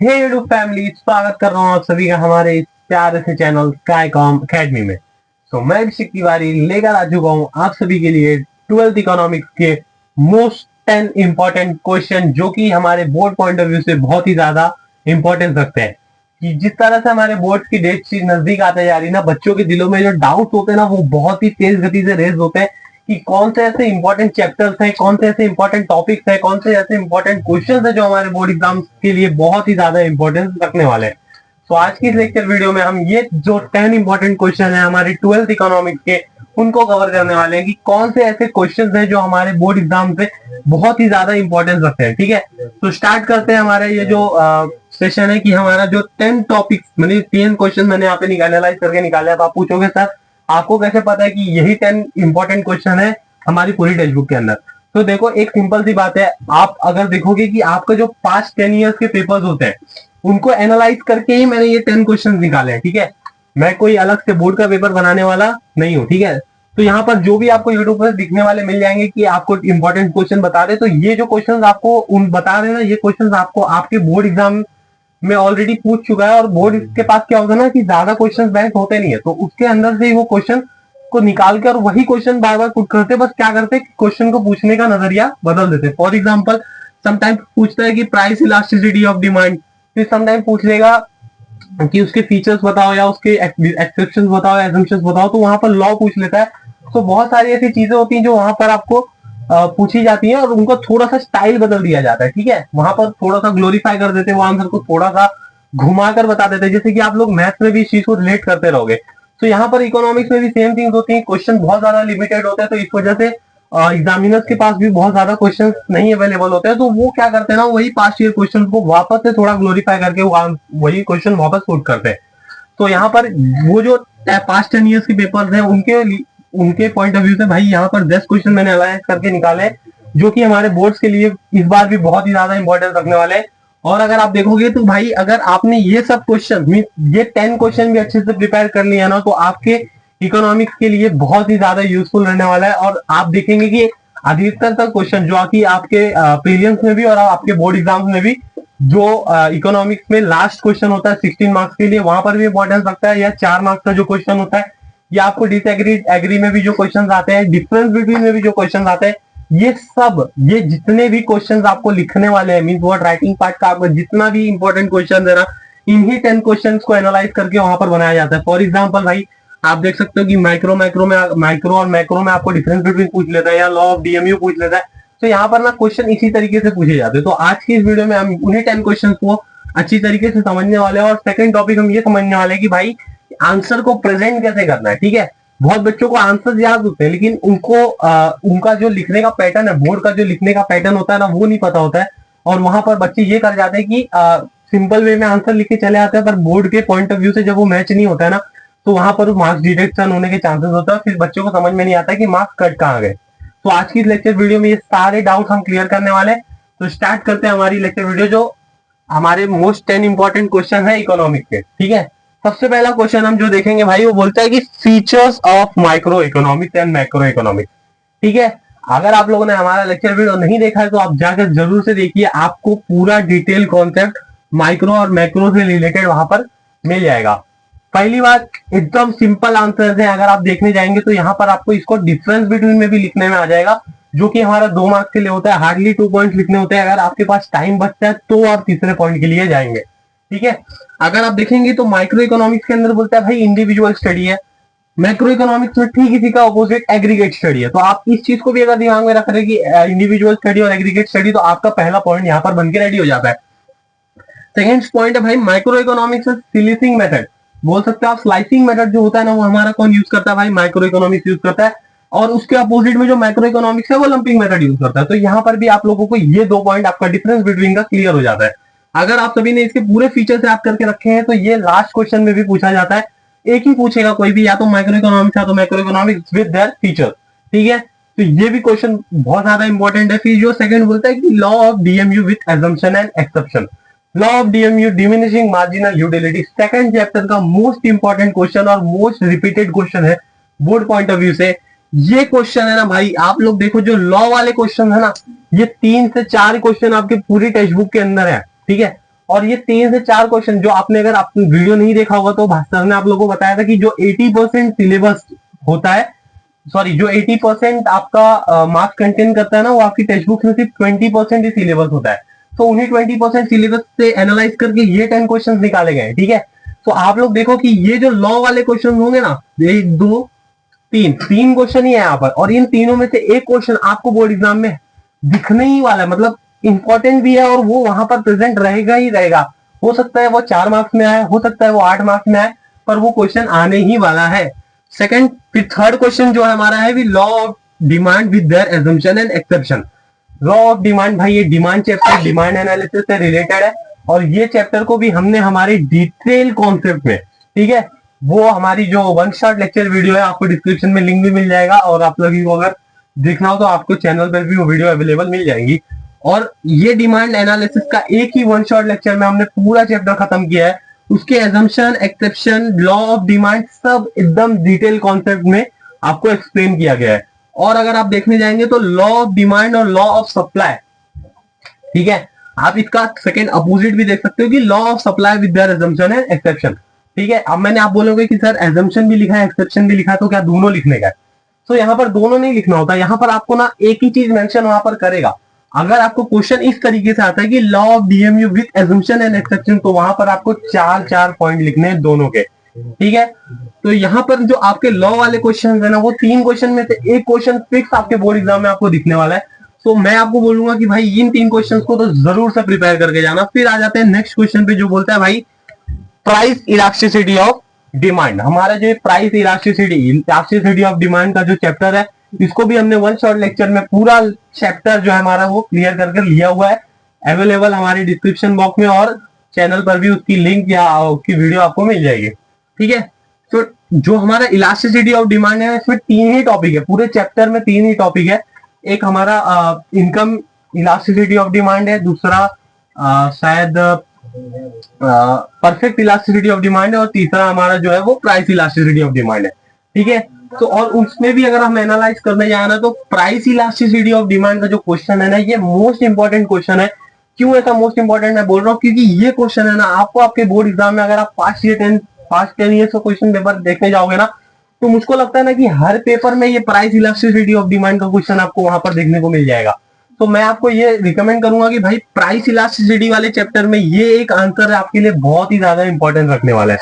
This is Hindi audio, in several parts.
हे यूट्यूब फैमिली, स्वागत कर रहा हूँ आप सभी का हमारे इस प्यारे से चैनल स्काईकॉम अकेडमी में। तो मैं अभिषेक तिवारी लेकर आ चुका हूँ आप सभी के लिए 12th इकोनॉमिक्स के मोस्ट 10 इंपॉर्टेंट क्वेश्चन, जो कि हमारे बोर्ड पॉइंट ऑफ व्यू से बहुत ही ज्यादा इंपॉर्टेंस रखते हैं। कि जिस तरह से हमारे बोर्ड की डेट शीट नजदीक आते जा रही है ना, बच्चों के दिलों में जो डाउट होते हैं ना, वो बहुत ही तेज गति से रेज होते हैं कि कौन से ऐसे इंपॉर्टेंट चैप्टर्स हैं, कौन से ऐसे इंपॉर्टेंट टॉपिक्स हैं, कौन से ऐसे इंपॉर्टेंट क्वेश्चंस हैं जो हमारे बोर्ड एग्जाम्स के लिए बहुत ही ज्यादा इंपॉर्टेंस रखने वाले हैं। तो आज की इस लेक्चर वीडियो में हम ये जो 10 इंपॉर्टेंट क्वेश्चन है हमारे 12th इकोनॉमिक्स के, उनको कवर करने वाले हैं कि कौन से ऐसे क्वेश्चन हैं जो हमारे बोर्ड एग्जाम से बहुत ही ज्यादा इंपॉर्टेंस रखते हैं। ठीक है, तो स्टार्ट करते हैं हमारा ये जो सेशन है कि हमारा जो 10 टॉपिक्स मतलब 10 क्वेश्चन मैंने यहाँ पे एनालाइज करके निकाले। अब आप पूछोगे सर आपको कैसे पता है कि यही 10 इंपॉर्टेंट क्वेश्चन है हमारी पूरी टेक्स्ट बुक के अंदर। तो देखो, एक सिंपल सी बात है, आप अगर देखोगे कि आपका जो पास्ट 10 ईयर्स के पेपर्स होते हैं उनको एनालाइज करके ही मैंने ये 10 क्वेश्चन निकाले हैं। ठीक है, मैं कोई अलग से बोर्ड का पेपर बनाने वाला नहीं हूँ। ठीक है, तो यहाँ पर जो भी आपको यूट्यूब पर दिखने वाले मिल जाएंगे कि आपको इंपॉर्टेंट क्वेश्चन बता रहे, तो ये जो क्वेश्चन आपको उन बता रहे हैं ना, ये क्वेश्चन आपको आपके बोर्ड एग्जाम में ऑलरेडी पूछ चुका है। और बोर्ड के पास क्या होता है ना कि ज्यादा क्वेश्चन बैंक होते नहीं है, तो उसके अंदर से ही वो क्वेश्चन को निकाल के और वही क्वेश्चन बार बार पुट करते, बस क्या करते क्वेश्चन को पूछने का नजरिया बदल देते। फॉर एग्जाम्पल समटाइम पूछता है कि प्राइस इलास्टिसिटी ऑफ डिमांड, फिर समटाइम पूछ लेगा कि उसके फीचर्स बताओ या उसके एक्सेप्शंस बताओ, एजम्पशंस बताओ, तो वहां पर लॉ पूछ लेता है। तो बहुत सारी ऐसी चीजें होती हैं जो वहां पर आपको पूछी जाती है और उनको थोड़ा सा स्टाइल बदल दिया जाता है। ठीक है, वहां पर थोड़ा सा ग्लोरीफाई कर देते हैं वो आंसर को, थोड़ा सा घुमाकर बता देते हैं, जैसे कि आप लोग मैथ्स में भी इस चीज को रिलेट करते रहोगे। तो यहाँ पर इकोनॉमिक्स में भी सेम थिंग्स होती है, क्वेश्चन बहुत ज्यादा लिमिटेड होते हैं, तो इस वजह से एग्जामिनर्स के पास भी बहुत ज्यादा क्वेश्चन नहीं अवेलेबल होते हैं। तो वो क्या करते हैं ना, वही पास्ट ईयर क्वेश्चन को वापस से थोड़ा ग्लोरीफाई करके वही क्वेश्चन वापस पुट करते हैं। तो यहाँ पर वो जो पास्ट 10 ईयर्स के पेपर्स हैं उनके पॉइंट ऑफ व्यू से भाई यहाँ पर 10 क्वेश्चन मैंने अलाइज करके निकाले, जो कि हमारे बोर्ड्स के लिए इस बार भी बहुत ही ज्यादा इंपॉर्टेंस रखने वाले हैं। और अगर आप देखोगे तो भाई अगर आपने ये सब क्वेश्चन, ये 10 क्वेश्चन भी अच्छे से प्रिपेयर कर लिया ना, तो आपके इकोनॉमिक्स के लिए बहुत ही ज्यादा यूजफुल रहने वाला है। और आप देखेंगे कि अधिकतर तक क्वेश्चन जो कि आपके प्रीलिम्स में भी और आपके बोर्ड एग्जाम्स में भी जो इकोनॉमिक्स में लास्ट क्वेश्चन होता है 16 मार्क्स के लिए, वहां पर भी इंपॉर्टेंस रखता है। या 4 मार्क्स का जो क्वेश्चन होता है, या आपको डिसएग्री एग्री में भी जो क्वेश्चन आते हैं, डिफरेंस बिटवीन में भी जो क्वेश्चन आते हैं, ये जितने भी क्वेश्चंस आपको लिखने वाले हैं, मींस वर्ड राइटिंग पार्ट का आपको जितना भी इंपॉर्टेंट क्वेश्चन है ना, इन्हीं 10 क्वेश्चंस को एनालाइज करके वहां पर बनाया जाता है। फॉर एग्जांपल भाई आप देख सकते हो कि माइक्रो और मैक्रो में आपको डिफरेंस बिटवीन पूछ लेता है, या लॉ ऑफ डीएमयू पूछ लेता है। तो यहाँ पर ना क्वेश्चन इसी तरीके से पूछे जाते हैं। तो आज की इस वीडियो में हम उन्हीं 10 क्वेश्चन को अच्छी तरीके से समझने वाले हैं। और सेकंड टॉपिक हम ये समझने वाले हैं कि भाई आंसर को प्रेजेंट कैसे करना है। ठीक है, बहुत बच्चों को आंसर याद होते हैं, लेकिन उनको उनका जो लिखने का पैटर्न है, बोर्ड का जो लिखने का पैटर्न होता है ना, वो नहीं पता होता है। और वहां पर बच्चे ये कर जाते हैं कि सिंपल वे में आंसर लिख के चले आते हैं, पर बोर्ड के पॉइंट ऑफ व्यू से जब वो मैच नहीं होता है ना, तो वहां पर मार्क्स डिडक्शन होने के चांसेस होता है। फिर बच्चों को समझ में नहीं आता कि मार्क्स कट कहाँ गए। तो आज की लेक्चर वीडियो में ये सारे डाउट हम क्लियर करने वाले हैं। तो स्टार्ट करते हैं हमारी लेक्चर वीडियो, जो हमारे मोस्ट 10 इंपॉर्टेंट क्वेश्चन है इकोनॉमिक के। ठीक है, सबसे पहला क्वेश्चन हम जो देखेंगे भाई, वो बोलता है कि features of micro economics and macro economics. ठीक है, अगर आप लोगों ने हमारा लेक्चर वीडियो नहीं देखा है तो आप जाकर जरूर से देखिए, आपको पूरा डिटेल कॉन्सेप्ट माइक्रो और मैक्रो से रिलेटेड वहां पर मिल जाएगा। पहली बात, एकदम सिंपल आंसर है। अगर आप देखने जाएंगे तो यहाँ पर आपको इसको डिफरेंस बिटवीन में भी लिखने में आ जाएगा, जो कि हमारा 2 मार्क्स के लिए होता है। हार्डली 2 पॉइंट लिखने होते हैं। अगर आपके पास टाइम बचता है तो आप तीसरे पॉइंट के लिए जाएंगे। ठीक है, अगर आप देखेंगे तो माइक्रो इकोनॉमिक्स के अंदर बोलता है भाई इंडिविजुअल स्टडी है, मैक्रो इकोनॉमिक्स में ठीक इसी का ऑपोजिट एग्रीगेट स्टडी है। तो आप इस चीज को भी अगर दिमाग में रख रहे कि इंडिविजुअल स्टडी और एग्रीगेट स्टडी, तो आपका पहला पॉइंट यहाँ पर बनके रेडी हो जाता है। सेकेंड पॉइंट है भाई माइक्रो इकोनॉमिक्स स्लाइसिंग मेथड, बोल सकते हैं आप स्लाइसिंग मेथड जो होता है ना, वो हमारा कौन यूज करता है भाई, माइक्रो इकोनॉमिक्स यूज करता है। और उसके अपोजिट में जो मैक्रो इकोनॉमिक्स है वो लंपिंग मेथड यूज करता है। तो यहाँ पर भी आप लोगों को ये 2 पॉइंट आपका डिफरेंस बिटवीन का क्लियर हो जाता है। अगर आप सभी ने इसके पूरे फीचर्स याद करके रखे हैं तो ये लास्ट क्वेश्चन में भी पूछा जाता है। एक ही पूछेगा कोई भी, या तो माइक्रो इकोनॉमिक्स या तो macro economics with their feature. ठीक है, तो ये भी क्वेश्चन बहुत ज्यादा इंपॉर्टेंट है। फिर जो सेकंड बोलता है कि law of DMU with assumption and exception, law of DMU diminishing marginal utility, second chapter का मोस्ट इंपॉर्टेंट क्वेश्चन और मोस्ट रिपीटेड क्वेश्चन है बोर्ड पॉइंट ऑफ व्यू से। ये क्वेश्चन है ना भाई, आप लोग देखो जो लॉ वाले क्वेश्चन है ना, ये 3 से 4 क्वेश्चन आपके पूरी टेक्स्ट बुक के अंदर है। ठीक है, और ये 3 से 4 क्वेश्चन जो आपने, अगर आपने वीडियो नहीं देखा होगा तो भास्कर ने आप लोगों को बताया था कि जो 80% सिलेबस होता है, सॉरी जो 80% आपका मार्क्स कंटेन करता है ना, वो आपकी टेक्स्ट बुक में सिर्फ 20% ही सिलेबस होता है। तो उन्हीं 20% सिलेबस से एनालाइज करके ये 10 क्वेश्चन निकाले गए, ठीक है। तो आप लोग देखो कि ये जो लॉ वाले क्वेश्चन होंगे ना, 1 2 3 क्वेश्चन ही है यहाँ पर, और इन तीनों में से एक क्वेश्चन आपको बोर्ड एग्जाम में दिखने ही वाला है, मतलब इंपॉर्टेंट भी है और वो वहां पर प्रेजेंट रहेगा ही रहेगा। हो सकता है वो 4 मार्क्स में आए, हो सकता है वो 8 मार्क्स में आए, पर वो क्वेश्चन आने ही वाला है। सेकंड, फिर थर्ड क्वेश्चन जो है हमारा है भी law of demand with their assumption and exception. Law of demand, भाई ये डिमांड चैप्टर डिमांड एनालिसिस से रिलेटेड है, और ये चैप्टर को भी हमने हमारे डिटेल कॉन्सेप्ट में, ठीक है, वो हमारी जो वन शॉट लेक्चर वीडियो है, आपको डिस्क्रिप्शन में लिंक भी मिल जाएगा, और आप लोगों को अगर देखना हो तो आपको चैनल पर भी वो वीडियो अवेलेबल मिल जाएंगी। और ये डिमांड एनालिसिस का एक ही वन शॉट लेक्चर में हमने पूरा चैप्टर खत्म किया है। उसके assumption, exception, law of demand सब एकदम डिटेल कॉन्सेप्ट में आपको एक्सप्लेन किया गया है। और अगर आप देखने जाएंगे तो लॉ ऑफ डिमांड और लॉ ऑफ सप्लाई, ठीक है, आप इसका सेकंड अपोजिट भी देख सकते हो कि law of supply with their assumption and exception, ठीक है। अब मैंने आप बोलोगे कि सर एजम्पशन भी लिखा है एक्सेप्शन भी लिखा है, तो क्या दोनों लिखने का है? तो यहाँ पर दोनों नहीं लिखना होता, यहाँ पर आपको ना एक ही चीज मेंशन वहां पर करेगा। अगर आपको क्वेश्चन इस तरीके से आता है कि law of DMU with assumption and exception, तो वहां पर आपको 4 पॉइंट लिखने हैं दोनों के, ठीक है। तो यहाँ पर जो आपके लॉ वाले क्वेश्चन है ना, वो 3 क्वेश्चन में से एक क्वेश्चन फिक्स आपके बोर्ड एग्जाम में आपको दिखने वाला है। तो मैं आपको बोलूंगा कि भाई इन 3 क्वेश्चंस को तो जरूर से प्रिपेयर करके जाना। फिर आ जाते हैं नेक्स्ट क्वेश्चन पे, जो बोलता है भाई प्राइस इलास्टिसिटी ऑफ डिमांड। हमारा जो प्राइस इलास्टिसिटी ऑफ डिमांड का जो चैप्टर है, इसको भी हमने वन शॉट लेक्चर में पूरा चैप्टर जो है हमारा वो क्लियर करके लिया हुआ है, अवेलेबल हमारे डिस्क्रिप्शन बॉक्स में, और चैनल पर भी उसकी लिंक या उसकी वीडियो आपको मिल जाएगी, ठीक है। तो जो हमारा इलास्टिसिटी ऑफ डिमांड है, इसमें 3 ही टॉपिक है, पूरे चैप्टर में 3 ही टॉपिक है। एक हमारा इनकम इलास्टिसिटी ऑफ डिमांड है, दूसरा शायद परफेक्ट इलास्टिसिटी ऑफ डिमांड है, और तीसरा हमारा जो है वो प्राइस इलास्टिसिटी ऑफ डिमांड है, ठीक है। तो और उसमें भी अगर हम एनालाइज करने जाए ना, तो प्राइस इलास्टिसिटी ऑफ डिमांड का जो क्वेश्चन है ना, ये मोस्ट इंपॉर्टेंट क्वेश्चन है। क्यों ऐसा मोस्ट इंपॉर्टेंट मैं बोल रहा हूँ? क्योंकि ये क्वेश्चन है ना, आपको आपके बोर्ड एग्जाम में अगर आप पास्ट 10 ईयर्स का क्वेश्चन पेपर देखने जाओगे ना, तो मुझको लगता है ना कि हर पेपर में ये प्राइस इलास्टिसिटी ऑफ डिमांड का क्वेश्चन आपको वहां पर देखने को मिल जाएगा। तो मैं आपको ये रिकमेंड करूंगा कि भाई प्राइस इलास्टिसिटी वाले चैप्टर में ये एक आंसर आपके लिए बहुत ही ज्यादा इंपॉर्टेंट रखने वाला है,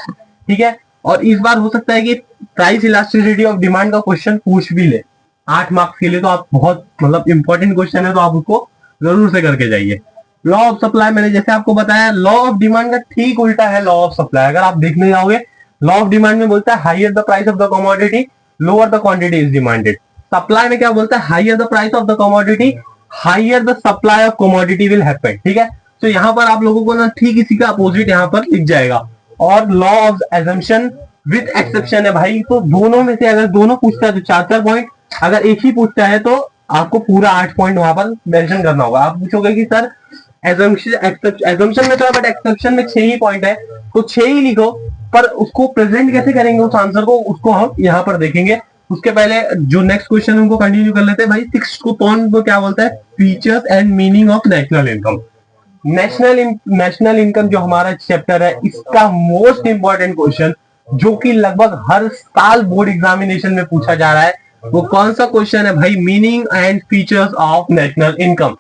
ठीक है। और इस बार हो सकता है कि प्राइस इलास्टिसिटी ऑफ डिमांड का क्वेश्चन पूछ भी ले 8 मार्क्स के लिए, तो आप बहुत मतलब इंपॉर्टेंट क्वेश्चन है, तो आप उसको जरूर से करके जाइए। लॉ ऑफ सप्लाई, मैंने जैसे आपको बताया, लॉ ऑफ डिमांड का ठीक उल्टा है लॉ ऑफ सप्लाई। अगर आप देखने जाओगे, लॉ ऑफ डिमांड में बोलता है higher the price of the commodity lower the quantity is demanded. Supply में क्या बोलता है? Higher the price of the commodity higher the supply of commodity will happen, ठीक है। तो यहाँ पर आप लोगों को ना ठीक इसी का अपोजिट यहाँ पर लिख जाएगा। और law of assumption with exception है भाई, तो दोनों में से अगर दोनों पूछता है तो 4 पॉइंट, अगर एक ही पूछता है तो आपको पूरा 8 पॉइंट वहां पर मेंशन करना होगा। आप पूछोगे कि सर एजम्पशन में तो है, बट एक्सेप्शन में 6 ही पॉइंट है, तो 6 ही लिखो, पर उसको प्रेजेंट कैसे करेंगे उस आंसर को, उसको हम यहाँ पर देखेंगे। उसके पहले जो नेक्स्ट क्वेश्चन उनको कंटिन्यू कर लेते हैं भाई। 6 पॉइंट को क्या बोलता है? Features and meaning of national income. National income जो हमारा चैप्टर है, इसका मोस्ट इंपॉर्टेंट क्वेश्चन जो कि लगभग हर साल बोर्ड एग्जामिनेशन में पूछा जा रहा है, वो कौन सा क्वेश्चन है भाई? Meaning and features of national income.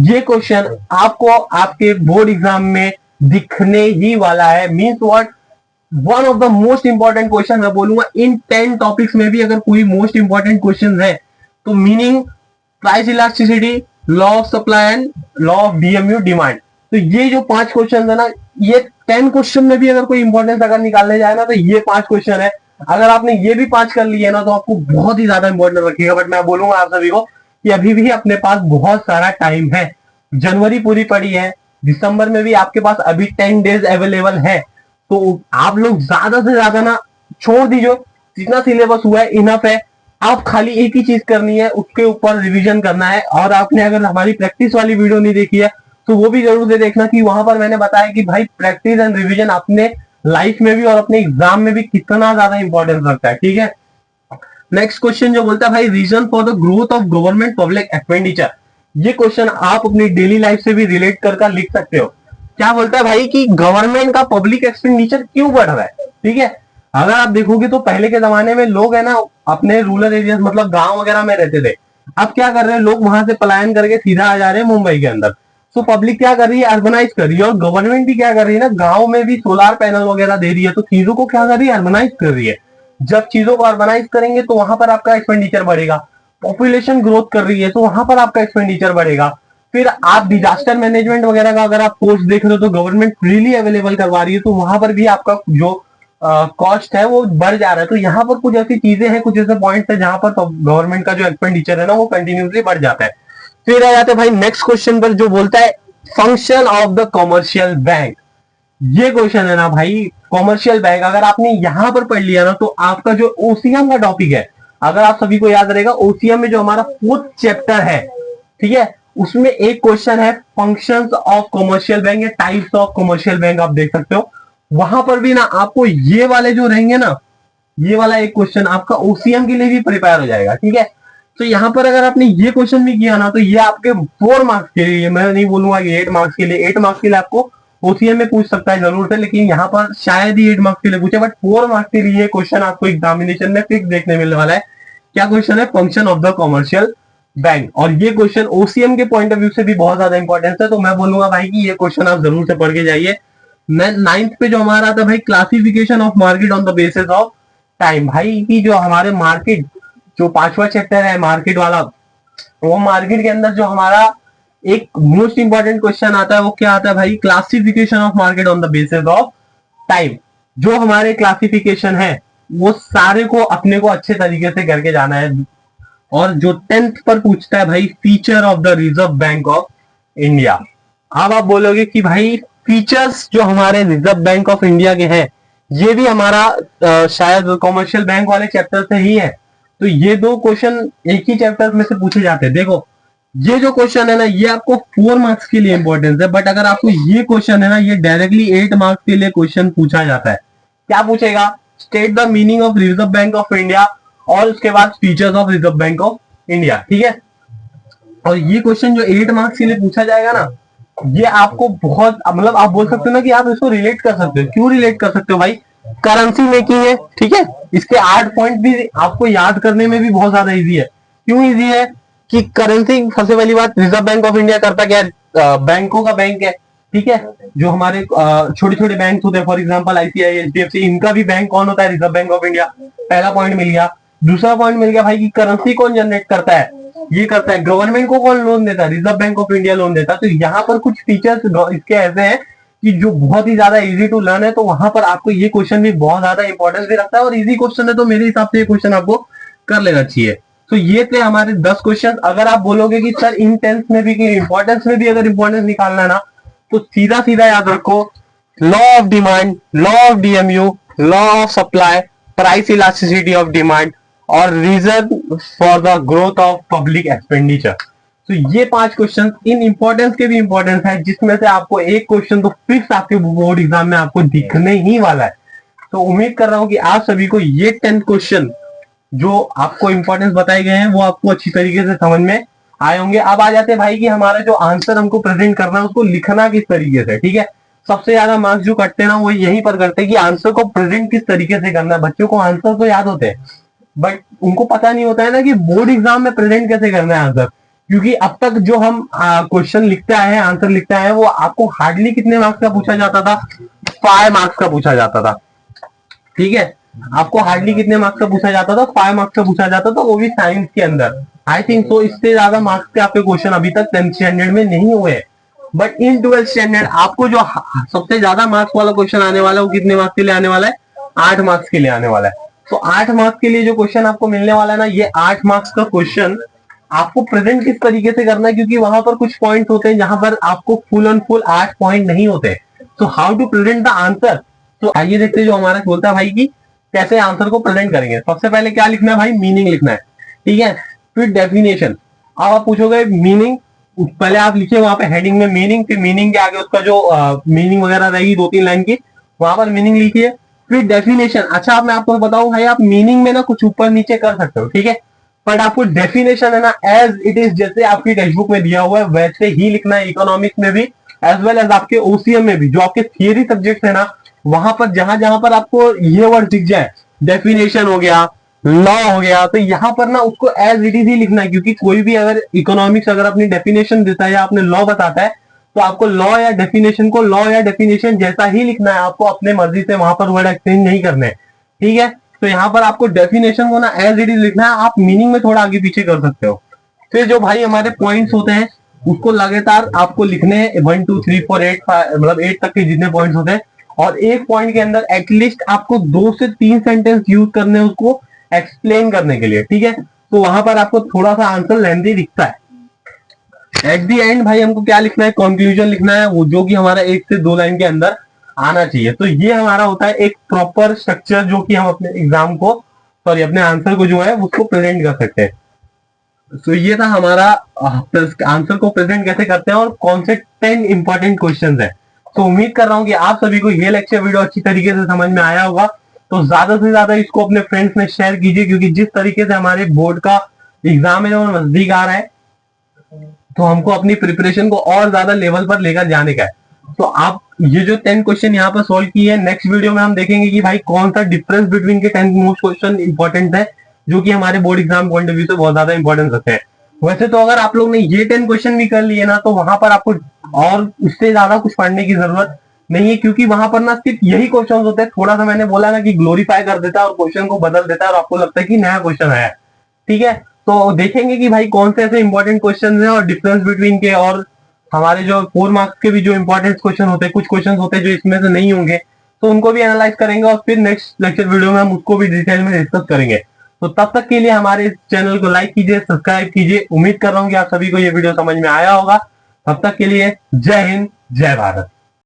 ये क्वेश्चन आपको आपके बोर्ड एग्जाम में दिखने ही वाला है। Means what? One of the most important question मैं बोलूंगा इन 10 टॉपिक्स में भी अगर कोई मोस्ट इंपॉर्टेंट क्वेश्चन है तो meaning, price elasticity, law of supply and law of DMU demand. तो ये जो 5 क्वेश्चन है ना, ये 10 क्वेश्चन में भी अगर कोई इंपॉर्टेंस अगर निकालने जाए ना, तो ये 5 क्वेश्चन है। अगर आपने ये भी 5 कर लिए ना, तो आपको बहुत ही ज्यादा इंपॉर्टेंट रखिएगा। बट मैं बोलूंगा आप सभी को कि अभी भी अपने पास बहुत सारा टाइम है। जनवरी पूरी पड़ी है, दिसंबर में भी आपके पास अभी 10 डेज अवेलेबल है। तो आप लोग ज्यादा से ज्यादा ना छोड़ दीजिए, जितना सिलेबस हुआ है इनफ है। आप खाली एक ही चीज करनी है, उसके ऊपर रिवीजन करना है। और आपने अगर हमारी प्रैक्टिस वाली वीडियो नहीं देखी है तो वो भी जरूर से देखना, कि वहां पर मैंने बताया कि भाई प्रैक्टिस एंड रिवीजन अपने लाइफ में भी और अपने एग्जाम में भी कितना ज्यादा इंपॉर्टेंस रखता है, ठीक है। नेक्स्ट क्वेश्चन जो बोलता है भाई, reason for the growth of government public expenditure. ये क्वेश्चन आप अपनी डेली लाइफ से भी रिलेट कर लिख सकते हो। क्या बोलता है भाई कि गवर्नमेंट का पब्लिक एक्सपेंडिचर क्यों बढ़ रहा है, ठीक है। अगर आप देखोगे तो पहले के जमाने में लोग है ना अपने रूरल एरिया मतलब गांव वगैरह में रहते थे। अब क्या कर रहे हैं लोग, वहां से पलायन करके सीधा आ जा रहे हैं मुंबई के अंदर। तो पब्लिक क्या कर रही है, अर्बनाइज कर रही है, और गवर्नमेंट भी क्या कर रही है ना, गांव में भी सोलार पैनल वगैरह दे रही है, तो चीजों को क्या कर रही है, अर्बनाइज कर रही है। जब चीजों को अर्बनाइज करेंगे तो वहां पर आपका एक्सपेंडिचर बढ़ेगा। पॉपुलेशन ग्रोथ कर रही है तो वहां पर आपका एक्सपेंडिचर बढ़ेगा। फिर आप डिजास्टर मैनेजमेंट वगैरह का अगर आप कोर्स देख रहे हो तो गवर्नमेंट फ्रीली अवेलेबल करवा रही है, तो वहां पर भी आपका जो कॉस्ट है वो बढ़ जा रहा है। तो यहाँ पर कुछ ऐसी चीजें हैं, कुछ ऐसे पॉइंट्स है जहां पर गवर्नमेंट का जो एक्सपेंडिचर है ना वो कंटिन्यूसली बढ़ जाता है। फिर आ जाते हैं भाई नेक्स्ट क्वेश्चन पर, जो बोलता है function of the commercial bank. ये क्वेश्चन है ना भाई, कॉमर्शियल बैंक अगर आपने यहां पर पढ़ लिया ना तो आपका जो ओसीएम का टॉपिक है, अगर आप सभी को याद रहेगा ओसीएम में जो हमारा 4th चैप्टर है, ठीक है, उसमें एक क्वेश्चन है फंक्शंस ऑफ कॉमर्शियल बैंक या टाइप्स ऑफ कॉमर्शियल बैंक, आप देख सकते हो। वहां पर भी ना आपको ये वाले जो रहेंगे ना, ये वाला एक क्वेश्चन आपका ओसीएम के लिए भी प्रिपेयर हो जाएगा, ठीक है। तो यहाँ पर अगर आपने ये क्वेश्चन भी किया ना तो ये आपके 4 मार्क्स के लिए, मैं नहीं बोलूंगा कि 8 मार्क्स के लिए, 8 मार्क्स के लिए आपको ओसीएम में पूछ सकता है जरूर से, लेकिन यहाँ पर शायद ही 8 मार्क्स के लिए पूछे, बट 4 मार्क्स के लिए क्वेश्चन आपको एग्जामिनेशन में फिक्स देखने मिलने वाला है। क्या क्वेश्चन है, function of the commercial bank. और ये क्वेश्चन ओसीएम के पॉइंट ऑफ व्यू से भी बहुत ज्यादा इंपॉर्टेंस है, तो मैं बोलूंगा भाई कि ये क्वेश्चन आप जरूर से पढ़ के जाइए। 9th पे जो हमारा आता है भाई, classification of market on the basis of time. भाई की जो हमारे मार्केट, जो 5वां चैप्टर है मार्केट वाला, वो मार्केट के अंदर जो हमारा एक मोस्ट इंपॉर्टेंट क्वेश्चन आता है वो क्या आता है भाई, classification of market on the basis of time. जो हमारे क्लासिफिकेशन है वो सारे को अपने को अच्छे तरीके से करके जाना है। और जो 10th पर पूछता है भाई, feature of the reserve bank of India. अब आप बोलोगे कि भाई फीचर्स जो हमारे रिजर्व बैंक ऑफ इंडिया के हैं, ये भी हमारा शायद कॉमर्शियल बैंक वाले चैप्टर से ही है। तो ये दो क्वेश्चन एक ही चैप्टर में से पूछे जाते हैं। देखो ये जो क्वेश्चन है ना ये आपको 4 मार्क्स के लिए इंपॉर्टेंस है, बट अगर आपको ये क्वेश्चन है ना ये डायरेक्टली 8 मार्क्स के लिए क्वेश्चन पूछा जाता है। क्या पूछेगा, state the meaning of reserve bank of India, और उसके बाद features of reserve bank of India, ठीक है। और ये क्वेश्चन जो 8 मार्क्स के लिए पूछा जाएगा ना, ये आपको बहुत मतलब आप बोल सकते हो ना कि आप इसको रिलेट कर सकते हो। क्यों रिलेट कर सकते हो भाई, करेंसी मेकिंग है, ठीक है। इसके 8 पॉइंट भी आपको याद करने में भी बहुत ज्यादा इजी है। क्यों इजी है कि करेंसी, सबसे पहली बात, रिजर्व बैंक ऑफ इंडिया करता क्या है, बैंकों का बैंक है, ठीक है। जो हमारे छोटे छोटे बैंक होते हैं, फॉर एग्जांपल आईसीआई, एचडीएफसी, इनका भी बैंक कौन होता है, रिजर्व बैंक ऑफ इंडिया। पहला पॉइंट मिल गया। दूसरा पॉइंट मिल गया भाई कि करेंसी कौन जनरेट करता है, ये करता है गवर्नमेंट को कौन लोन देता है, reserve bank of India loan देता है। तो यहाँ पर कुछ फीचर्स इसके ऐसे हैं कि जो बहुत ही ज्यादा इजी टू लर्न है, तो वहां पर आपको ये क्वेश्चन भी बहुत ज्यादा इंपॉर्टेंस भी रखता है, और इजी क्वेश्चन है तो मेरे हिसाब से ये क्वेश्चन आपको कर लेना चाहिए। तो ये थे हमारे 10 क्वेश्चन। अगर आप बोलोगे कि सर इन टेंस में भी, कि इंपॉर्टेंस में भी अगर इंपॉर्टेंस निकालना है ना, तो सीधा सीधा याद रखो, law of demand, law of DMU, law of supply, price elasticity of demand, और reason for the growth of public expenditure. तो ये 5 क्वेश्चन इन इंपॉर्टेंस के भी इंपॉर्टेंस है, जिसमें से आपको एक क्वेश्चन तो फिक्स आपके बोर्ड एग्जाम में आपको दिखने ही वाला है। तो उम्मीद कर रहा हूं कि आप सभी को ये 10 क्वेश्चन जो आपको इंपॉर्टेंस बताए गए हैं वो आपको अच्छी तरीके से समझ में आए होंगे। अब आ जाते हैं भाई कि हमारा जो आंसर हमको प्रेजेंट करना है उसको लिखना किस तरीके से, ठीक है। सबसे ज्यादा मार्क्स जो कटते हैं ना वो यहीं पर करते हैं कि आंसर को प्रेजेंट किस तरीके से करना है। बच्चों को आंसर तो याद होते हैं, बट उनको पता नहीं होता है ना कि बोर्ड एग्जाम में प्रेजेंट कैसे करना है आंसर। क्योंकि अब तक जो हम क्वेश्चन लिखते आए हैं, आंसर लिखते आए हैं, वो आपको हार्डली कितने मार्क्स का पूछा जाता था, 5 मार्क्स का पूछा जाता था, ठीक है। आपको हार्डली कितने मार्क्स का पूछा जाता था, 5 मार्क्स का पूछा जाता था, वो भी साइंस के अंदर। आई थिंक सो इससे ज्यादा मार्क्स के आपके क्वेश्चन अभी तक 10th स्टैंडर्ड में नहीं हुए। बट इन 12th स्टैंडर्ड आपको जो सबसे ज्यादा मार्क्स वाला क्वेश्चन आने वाला है वो कितने मार्क्स के लिए आने वाला है, 8 मार्क्स के लिए आने वाला है। तो 8 मार्क्स के लिए जो क्वेश्चन आपको मिलने वाला है ना, ये 8 मार्क्स का क्वेश्चन आपको प्रेजेंट किस तरीके से करना है, क्योंकि वहां पर कुछ पॉइंट्स होते हैं जहां पर आपको फुल एंड फुल 8 पॉइंट नहीं होते। तो how to present the answer, तो आइए देखते हैं जो हमारा बोलता है भाई की कैसे आंसर को प्रेजेंट करेंगे। सबसे पहले क्या लिखना है भाई, मीनिंग लिखना है, ठीक है। फिर डेफिनेशन। अब आप पूछोगे मीनिंग, पहले आप लिखिए वहां पे हेडिंग में मीनिंग, फिर मीनिंग के आगे उसका जो मीनिंग वगैरह रहेगी 2-3 लाइन की, वहां पर मीनिंग लिखिए। फिर डेफिनेशन। अच्छा अब मैं आपको बताऊं भाई, आप मीनिंग में ना कुछ ऊपर नीचे कर सकते हो, ठीक है, बट आपको डेफिनेशन है ना एज इट इज, जैसे आपकी टेक्स्ट बुक में दिया हुआ है वैसे ही लिखना है, इकोनॉमिक्स में भी एज वेल एज आपके ओसीएम में भी जो आपके थियरी सब्जेक्ट है ना, वहां पर जहां जहां पर आपको ये वर्ड दिख जाए, डेफिनेशन हो गया, लॉ हो गया, तो यहाँ पर ना उसको एज इट इज ही लिखना है। क्योंकि कोई भी अगर इकोनॉमिक्स अगर अपनी डेफिनेशन देता है या अपने लॉ बताता है, तो आपको लॉ या डेफिनेशन को लॉ या डेफिनेशन जैसा ही लिखना है, आपको अपने मर्जी से वहां पर वर्ड एक्सचेंज नहीं करने, ठीक है। तो यहाँ पर आपको डेफिनेशन को ना एज इट इज लिखना है, आप मीनिंग में थोड़ा आगे पीछे कर सकते हो। फिर जो भाई हमारे पॉइंट्स होते हैं उसको लगातार आपको लिखने हैं, 1 2 3 4 8 मतलब 8 तक के जितने पॉइंट्स होते हैं, और एक पॉइंट के अंदर एटलीस्ट आपको 2 से 3 सेंटेंस यूज करने हैं उसको एक्सप्लेन करने के लिए, ठीक है। तो वहां पर आपको थोड़ा सा आंसर लेंथी दिखता है। एट दी एंड भाई हमको क्या लिखना है, कंक्लूजन लिखना है, वो जो कि हमारा 1 से 2 लाइन के अंदर आना चाहिए। तो ये हमारा होता है एक प्रॉपर स्ट्रक्चर जो कि हम अपने एग्जाम को, सॉरी अपने आंसर को जो है उसको प्रेजेंट कर सकते हैं। तो ये था हमारा आंसर को प्रेजेंट कैसे करते हैं और कौन से 10 इंपॉर्टेंट क्वेश्चंस है। तो उम्मीद कर रहा हूं कि आप सभी को ये लेक्चर वीडियो अच्छी तरीके से समझ में आया होगा। तो ज्यादा से ज्यादा इसको अपने फ्रेंड्स में शेयर कीजिए, क्योंकि जिस तरीके से हमारे बोर्ड का एग्जाम है और नजदीक आ रहा है, तो हमको अपनी प्रिपरेशन को और ज्यादा लेवल पर लेकर जाने का है। तो आप ये जो 10 क्वेश्चन यहाँ पर सॉल्व किए हैं, नेक्स्ट वीडियो में हम देखेंगे कि भाई कौन सा डिफरेंस बिटवीन के 10 मोस्ट क्वेश्चन इंपॉर्टेंट है, जो कि हमारे board exam point of view से बहुत ज्यादा इंपॉर्टेंस रखते हैं। वैसे तो अगर आप लोग ने ये 10 क्वेश्चन भी कर लिए ना, तो वहां पर आपको और उससे ज्यादा कुछ पढ़ने की जरूरत नहीं है, क्योंकि वहां पर ना सिर्फ यही क्वेश्चन होते हैं। थोड़ा सा मैंने बोला ना कि ग्लोरीफाई कर देता है और क्वेश्चन को बदल देता है और आपको लगता है कि नया क्वेश्चन आया, ठीक है। तो देखेंगे कि भाई कौन से ऐसे इंपॉर्टेंट क्वेश्चन हैं और डिफरेंस बिटवीन के, और हमारे जो 4 मार्क्स के भी जो इंपॉर्टेंट क्वेश्चन होते हैं, कुछ क्वेश्चन होते हैं जो इसमें से नहीं होंगे, तो उनको भी एनालाइज करेंगे और फिर नेक्स्ट लेक्चर वीडियो में हम उसको भी डिटेल में डिस्कस करेंगे। तो तब तक के लिए हमारे इस चैनल को लाइक कीजिए, सब्सक्राइब कीजिए। उम्मीद कर रहा हूँ कि आप सभी को ये वीडियो समझ में आया होगा। तब तक के लिए जय हिंद, जय भारत।